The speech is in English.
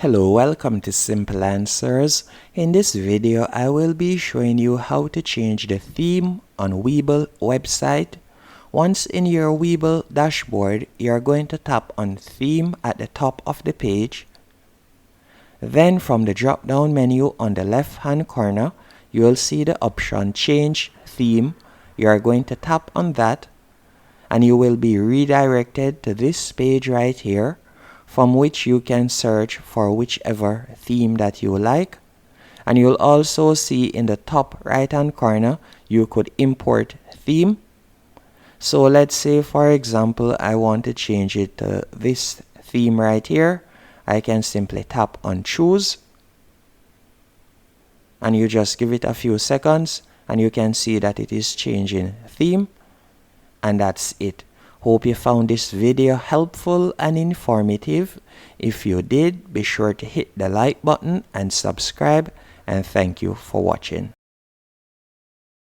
Hello, welcome to Simple Answers. In this video, I will be showing you how to change the theme on Weeble website. Once in your Weeble dashboard, you are going to tap on Theme at the top of the page. Then from the drop-down menu on the left-hand corner, you will see the option Change Theme. You are going to tap on that, and you will be redirected to this page right here, from which you can search for whichever theme that you like. And you'll also see in the top right hand corner you could import theme. So let's say, for example, I want to change it to this theme right here. I can simply tap on choose, and you just give it a few seconds and you can see that it is changing theme. And that's it. Hope you found this video helpful and informative. If you did, be sure to hit the like button and subscribe, and thank you for watching.